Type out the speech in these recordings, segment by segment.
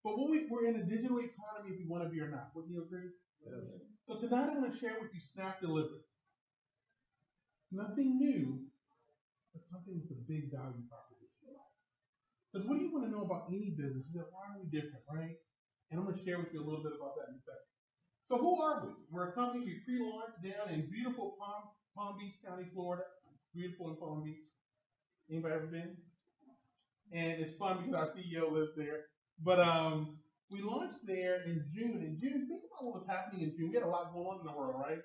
But we're in a digital economy if we want to be or not. Wouldn't you agree? Yeah. So tonight I'm going to share with you Snap Delivery. Nothing new, but something with a big value proposition. Because what do you want to know about any business is that why are we different, right? And I'm going to share with you a little bit about that in a second. So who are we? We're a company we pre-launched down in beautiful Palm Beach County, Florida. It's beautiful in Palm Beach. Anybody ever been? And it's fun because our CEO lives there. But we launched there in June. In June, think about what was happening in June. We had a lot going on in the world, right?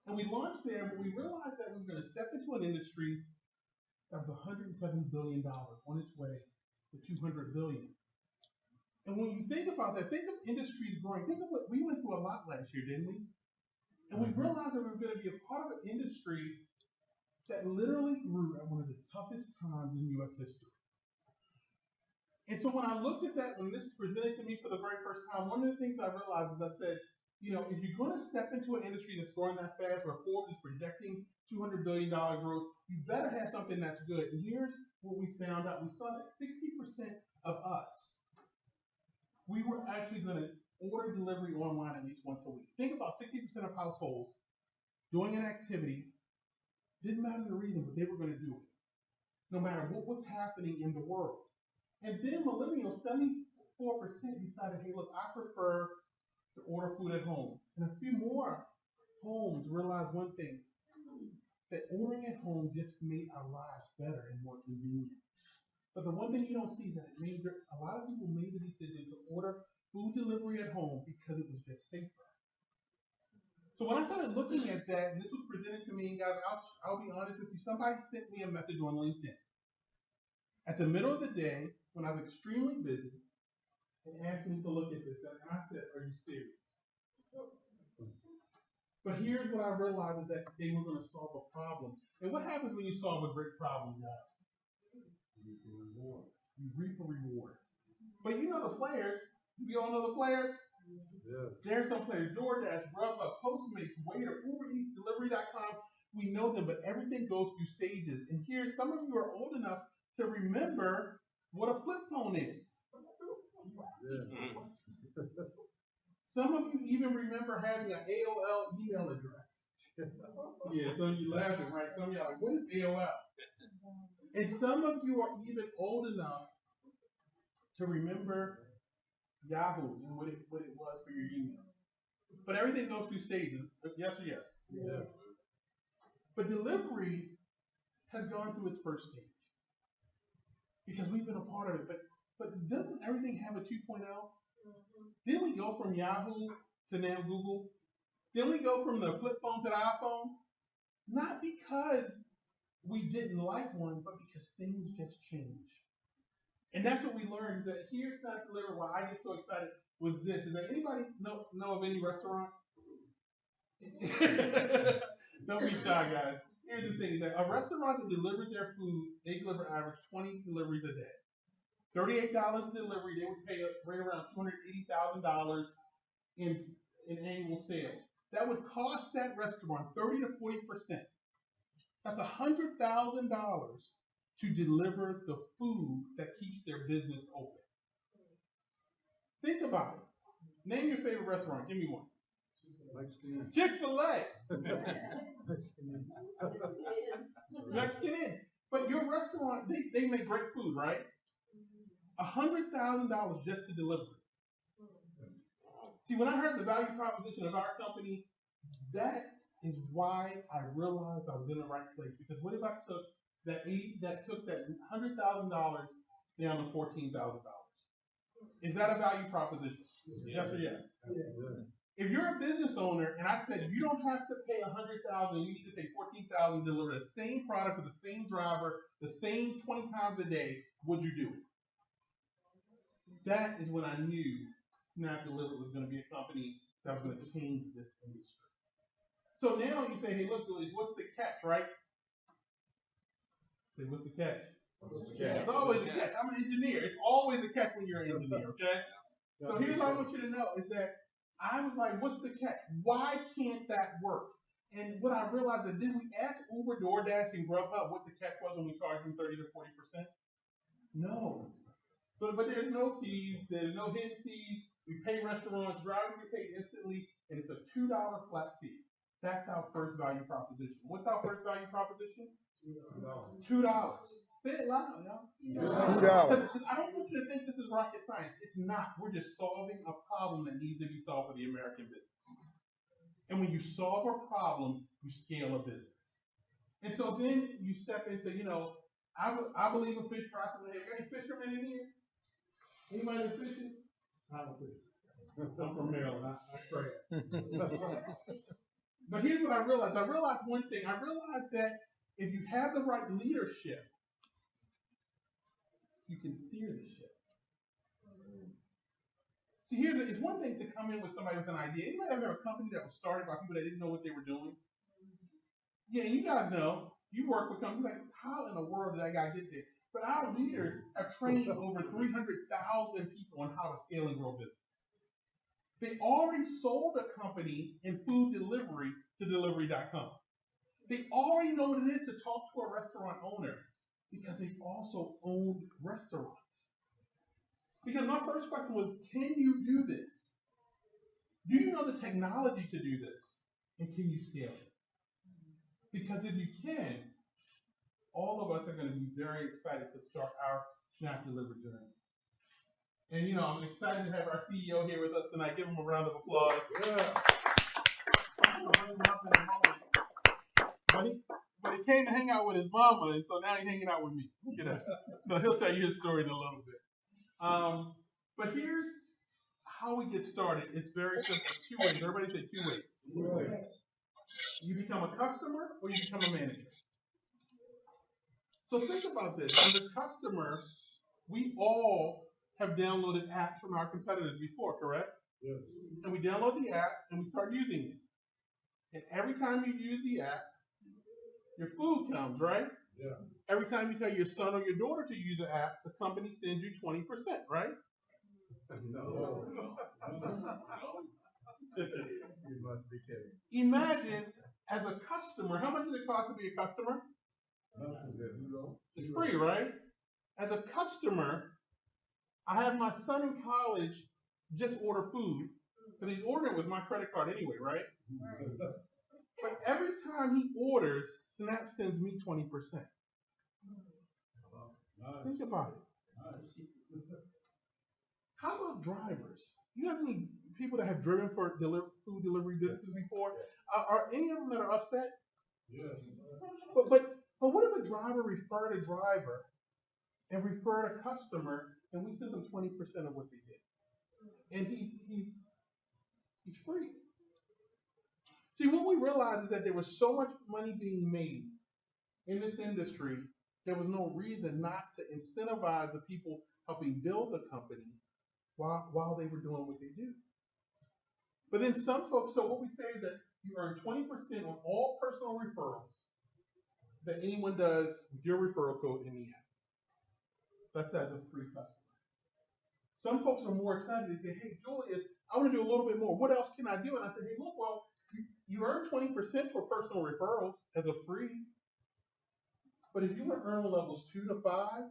And we launched there, but we realized that we were going to step into an industry that was $107 billion on its way to $200 billion. And when you think about that, think of industries growing. Think of what we went through a lot last year, didn't we? And we realized that we were going to be a part of an industry that literally grew at one of the toughest times in U.S. history. And so when I looked at that, when this was presented to me for the very first time, one of the things I realized is I said, you know, if you're going to step into an industry that's growing that fast, where Forbes is projecting $200 billion growth, you better have something that's good. And here's what we found out. We saw that 60% of us, we were actually going to order delivery online at least once a week. Think about 60% of households doing an activity, didn't matter the reason, but they were going to do it, no matter what was happening in the world. And then millennials, 74% decided, hey, look, I prefer to order food at home. And a few more homes realized one thing, that ordering at home just made our lives better and more convenient. But the one thing you don't see is that a lot of people made the decision to order food delivery at home because it was just safer. So when I started looking at that, and this was presented to me, guys, I'll be honest with you, somebody sent me a message on LinkedIn at the middle of the day when I was extremely busy and asked me to look at this. And I said, are you serious? But here's what I realized is that they were going to solve a problem. And what happens when you solve a great problem, guys? You reap a reward. But you know the players. We all know the players. Yeah. There's some players. DoorDash, Grubhub, Postmates, Waiter, Uber Eats, Delivery.com. We know them, but everything goes through stages. And here, some of you are old enough to remember what a flip phone is. Yeah. Some of you even remember having an AOL email address. Yeah, some of you laughing, right? Some of you are like, what is AOL? And some of you are even old enough to remember Yahoo and what it was for your email. But everything goes through stages. Yes or yes? Yes. But delivery has gone through its first stage because we've been a part of it. But doesn't everything have a 2.0? Didn't we go from Yahoo to now Google? Didn't we go from the flip phone to the iPhone? Not because we didn't like one, but because things just change. And that's what we learned, that here's Snap Delivery. Why I get so excited was this. Is that anybody know of any restaurant? Don't be shy, guys. Here's the thing, that a restaurant that delivers their food, they deliver average 20 deliveries a day. $38 delivery, they would pay right around $280,000 in annual sales. That would cost that restaurant 30 to 40%. That's $100,000 to deliver the food that keeps their business open. Think about it. Name your favorite restaurant. Give me one. Chick-fil-A. Mexican Inn. But your restaurant, they make great food, right? $100,000 just to deliver it. See, when I heard the value proposition of our company, that is why I realized I was in the right place. Because what if I took that $100,000 down to $14,000? Is that a value proposition? Yes or yes? If you're a business owner and I said you don't have to pay $100,000, you need to pay $14,000 to deliver the same product with the same driver, the same 20 times a day, would you do it? That is when I knew Snap Delivery was going to be a company that was going to change this industry. So now you say, hey, look, Julius, what's the catch, right? Say, what's the catch? What's the catch? It's always a catch. I'm an engineer. It's always a catch when you're an engineer, okay? So here's what I want you to know is that I was like, what's the catch? Why can't that work? And what I realized is, did we ask Uber, DoorDash, and Grubhub what the catch was when we charged them 30 to 40%? No. So, but there's no fees, there's no hidden fees. We pay restaurants, drivers get paid instantly, and it's a $2 flat fee. That's our first value proposition. What's our first value proposition? $2. Say it loud, y'all. $2. I don't want you to think this is rocket science. It's not. We're just solving a problem that needs to be solved for the American business. And when you solve a problem, you scale a business. And so then you step into, I believe in fish fries. Any fishermen in here? Anybody that fishes? I'm a fisher. I'm from Maryland. I pray. But here's what I realized. I realized one thing. I realized that if you have the right leadership, you can steer the ship. See, it's one thing to come in with somebody with an idea. Anybody ever have a company that was started by people that didn't know what they were doing? Yeah, and you guys know. You work with companies like, how in the world did that guy get there? But our leaders have trained over 300,000 people on how to scale and grow business. They already sold a company in food delivery to delivery.com. They already know what it is to talk to a restaurant owner because they've also owned restaurants. Because my first question was, can you do this? Do you know the technology to do this? And can you scale it? Because if you can, all of us are going to be very excited to start our SNAP delivery journey. And I'm excited to have our CEO here with us tonight. Give him a round of applause. Yeah. But he came to hang out with his mama, and so now he's hanging out with me. Look at that. So he'll tell you his story in a little bit. But here's how we get started. It's very simple. It's 2 ways. Everybody say 2 ways. Right. You become a customer or you become a manager. So think about this. As a customer, we all have downloaded apps from our competitors before, correct? Yes. And we download the app and we start using it. And every time you use the app, your food comes, right? Yeah. Every time you tell your son or your daughter to use the app, the company sends you 20%, right? No. You must be kidding. Imagine, as a customer, how much does it cost to be a customer? It's free, right? As a customer, I have my son in college just order food, because he's ordering with my credit card anyway, right? But every time he orders, Snap sends me 20%. Think about it. How about drivers? You guys need people that have driven for food delivery businesses before? Are any of them that are upset? Yeah. But what if a driver referred a driver and referred a customer, and we send them 20% of what they did, and he's free? See, what we realized is that there was so much money being made in this industry, there was no reason not to incentivize the people helping build the company while they were doing what they do. But then some folks, so what we say is that you earn 20% on all personal referrals that anyone does with your referral code in the app. That's as a free customer. Some folks are more excited. They say, hey, Julius, I want to do a little bit more. What else can I do? And I say, hey, look, well, you earn 20% for personal referrals as a free. But if you want to earn levels 2 to 5,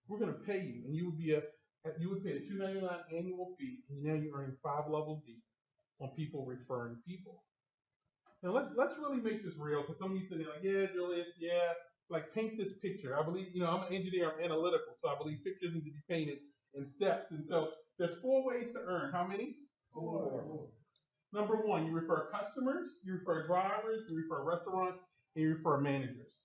we're going to pay you. And you would pay a $2.99 annual fee, and now you're earning 5 levels deep on people referring people. Now let's really make this real, because some of you sitting there like, yeah, Julius, yeah, like paint this picture. I believe, I'm an engineer, I'm analytical, so I believe pictures need to be painted in steps. And so there's 4 ways to earn. How many? 4. Number 1, you refer customers, you refer drivers, you refer restaurants, and you refer managers.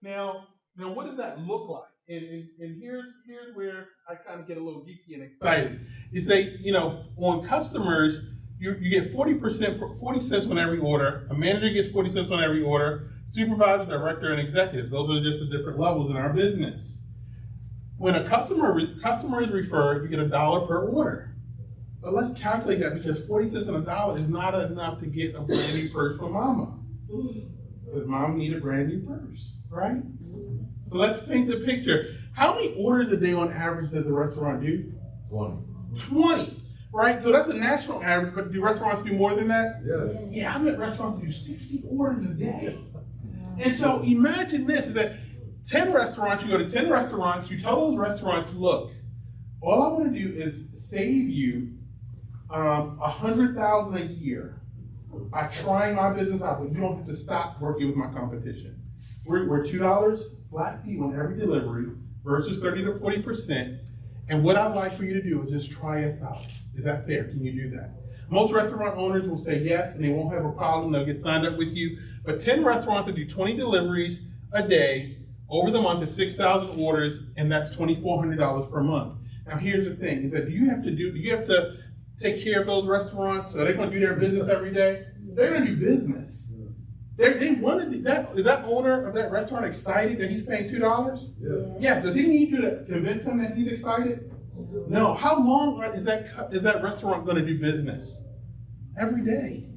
Now what does that look like? And here's where I kind of get a little geeky and excited. You say, on customers, you get 40 cents on every order. A manager gets 40 cents on every order. Supervisor, director, and executive. Those are just the different levels in our business. When a customer is referred, you get $1 per order. But let's calculate that, because 40 cents on $1 is not enough to get a brand new purse for mama. Because mom needs a brand new purse, right? So let's paint the picture. How many orders a day on average does a restaurant do? 20, right? So that's a national average, but do restaurants do more than that? Yes. Yeah, I met restaurants that do 60 orders a day. And so imagine this, is that 10 restaurants, you go to 10 restaurants, you tell those restaurants, look, all I want to do is save you $100,000 a year by trying my business out, but you don't have to stop working with my competition. We're $2 flat fee on every delivery versus 30 to 40%. And what I'd like for you to do is just try us out. Is that fair? Can you do that? Most restaurant owners will say yes, and they won't have a problem. They'll get signed up with you. But 10 restaurants that do 20 deliveries a day over the month is 6,000 orders, and that's $2,400 per month. Now, here's the thing: is that do you have to take care of those restaurants? So they're going to do their business every day? They're going to do business. They want to do that. Is that owner of that restaurant excited that he's paying $2? Yeah. Yes. Does he need you to convince him that he's excited? No. How long is that restaurant going to do business? Every day.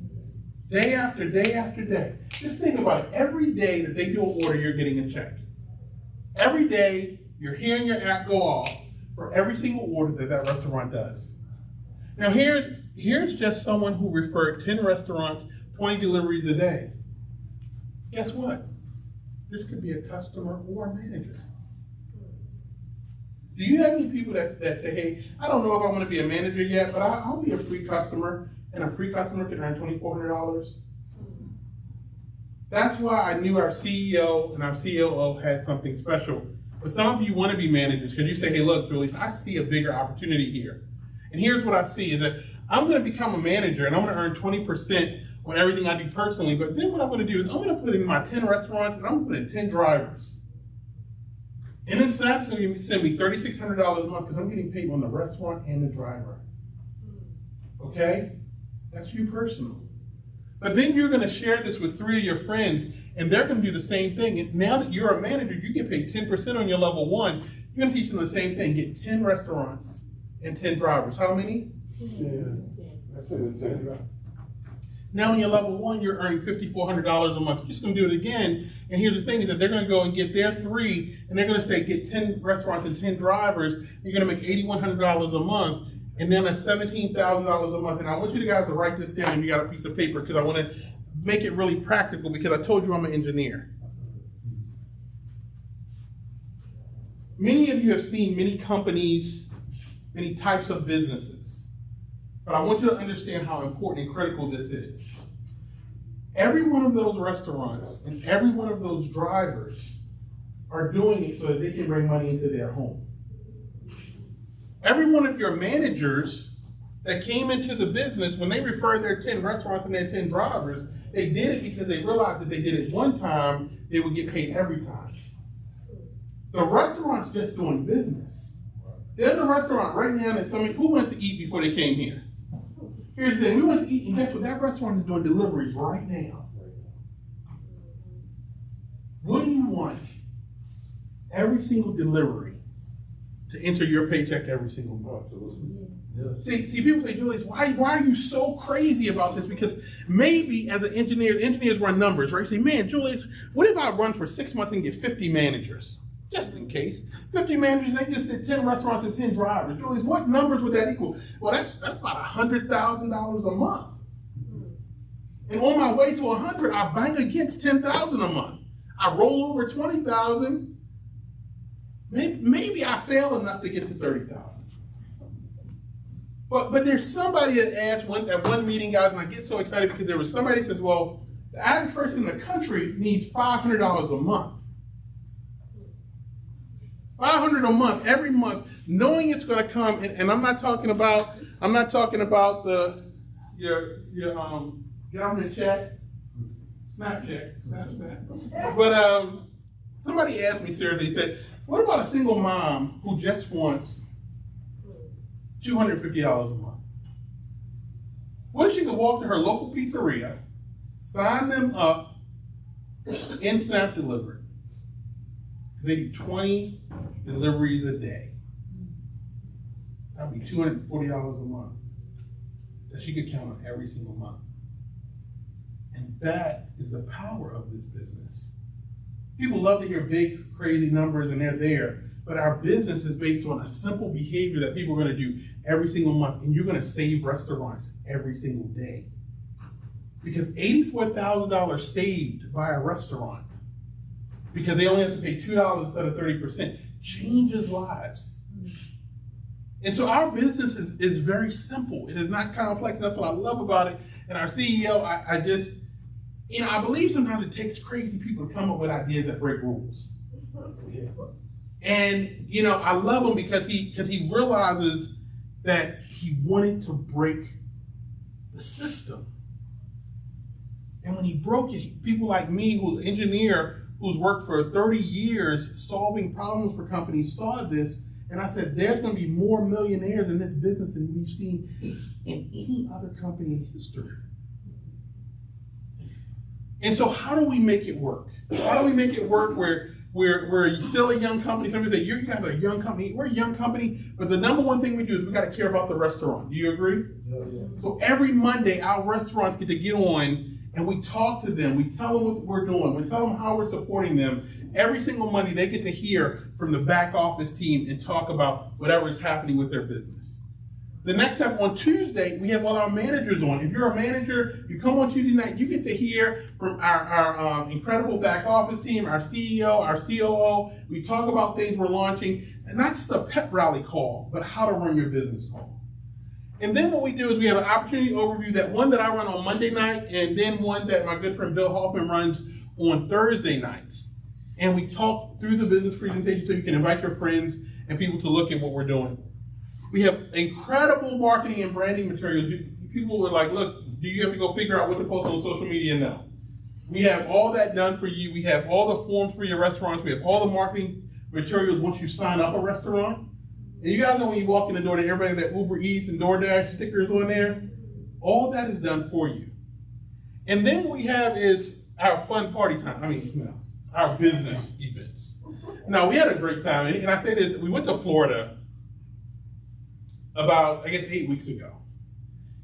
Day after day after day. Just think about it. Every day that they do an order, you're getting a check. Every day, you're hearing your app go off for every single order that restaurant does. Now, here's just someone who referred 10 restaurants, 20 deliveries a day. Guess what? This could be a customer or a manager. Do you have any people that say, hey, I don't know if I want to be a manager yet, but I'll be a free customer, and a free customer can earn $2,400? That's why I knew our CEO and our COO had something special. But some of you want to be managers because you say, hey, look, Julius, I see a bigger opportunity here. And here's what I see is that I'm going to become a manager and I'm going to earn 20% on everything I do personally. But then what I'm going to do is I'm going to put in my 10 restaurants and I'm going to put in 10 drivers. And then Snap's going to send me $3,600 a month because I'm getting paid on the restaurant and the driver. Okay? That's you personal. But then you're going to share this with 3 of your friends and they're going to do the same thing. And now that you're a manager, you get paid 10% on your level 1. You're going to teach them the same thing. Get 10 restaurants and 10 drivers. How many? 10. That's 10. Now in your level 1, you're earning $5,400 a month. You're just going to do it again. And here's the thing is that they're going to go and get their 3, and they're going to say get 10 restaurants and 10 drivers. You're going to make $8,100 a month, and then that's $17,000 a month. And I want you guys to write this down if you got a piece of paper because I want to make it really practical because I told you I'm an engineer. Many of you have seen many companies, many types of businesses. But I want you to understand how important and critical this is. Every one of those restaurants and every one of those drivers are doing it so that they can bring money into their home. Every one of your managers that came into the business, when they referred their 10 restaurants and their 10 drivers, they did it because they realized that they did it one time, they would get paid every time. The restaurant's just doing business. There's a restaurant right now that who went to eat before they came here? Here's the thing, we went to eat, and guess what? That restaurant is doing deliveries right now. Wouldn't you want every single delivery to enter your paycheck every single month? Yes. See, people say, Julius, why are you so crazy about this? Because maybe as an engineer, engineers run numbers, right? You say, man, Julius, what if I run for 6 months and get 50 managers? Just in case. 50 managers, they just did 10 restaurants and 10 drivers. Julius, what numbers would that equal? Well, that's about $100,000 a month. And on my way to 100, I bank against 10,000 a month. I roll over 20,000. Maybe I fail enough to get to 30,000. But there's somebody that asked at one meeting, guys, and I get so excited because there was somebody that says, well, the average person in the country needs $500 a month. $500 a month, every month, knowing it's going to come, and I'm not talking about your government check, Snapchat. But somebody asked me seriously, he said, what about a single mom who just wants $250 a month? What if she could walk to her local pizzeria, sign them up, in Snap Delivery? They do 20 deliveries a day. That would be $240 a month that she could count on every single month. And that is the power of this business. People love to hear big, crazy numbers and they're there, but our business is based on a simple behavior that people are going to do every single month, and you're going to save restaurants every single day. Because $84,000 saved by a restaurant because they only have to pay $2 instead of 30%, changes lives. And so our business is very simple. It is not complex. That's what I love about it. And our CEO, I just, I believe sometimes it takes crazy people to come up with ideas that break rules. And, I love him because he realizes that he wanted to break the system. And when he broke it, people like me, who's an engineer, who's worked for 30 years solving problems for companies, saw this. And I said, there's going to be more millionaires in this business than we've seen in any other company in history. And so how do we make it work? How do we make it work where we're still a young company? Somebody say, you guys are a young company. We're a young company, but the number one thing we do is we got to care about the restaurant. Do you agree? Yeah. So every Monday, our restaurants get to get on and we talk to them. We tell them what we're doing. We tell them how we're supporting them. Every single Monday, they get to hear from the back office team and talk about whatever is happening with their business. The next step, on Tuesday, we have all our managers on. If you're a manager, you come on Tuesday night, you get to hear from our incredible back office team, our CEO, our COO. We talk about things we're launching, and not just a pep rally call, but how to run your business call. And then what we do is we have an opportunity overview, that one that I run on Monday night, and then one that my good friend Bill Hoffman runs on Thursday nights. And we talk through the business presentation so you can invite your friends and people to look at what we're doing. We have incredible marketing and branding materials. People were like, look, do you have to go figure out what to post on social media? No. We have all that done for you. We have all the forms for your restaurants. We have all the marketing materials once you sign up a restaurant. And you guys know when you walk in the door that everybody that Uber Eats and DoorDash stickers on there, all that is done for you. And then what we have is our fun party time. Our business events. Now, we had a great time, and I say this, we went to Florida about, 8 weeks ago.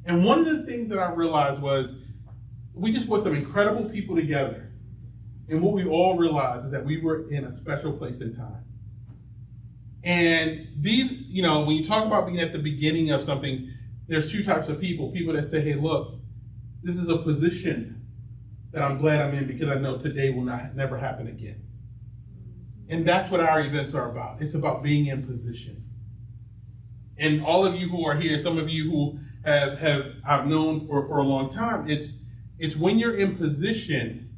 And one of the things that I realized was we just put some incredible people together. And what we all realized is that we were in a special place in time. And these, when you talk about being at the beginning of something, there's two types of people. People that say, hey, look, this is a position that I'm glad I'm in because I know today will never happen again. And that's what our events are about. It's about being in position. And all of you who are here, some of you who I've known for a long time, it's when you're in position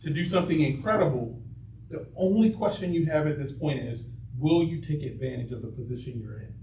to do something incredible, the only question you have at this point is, will you take advantage of the position you're in?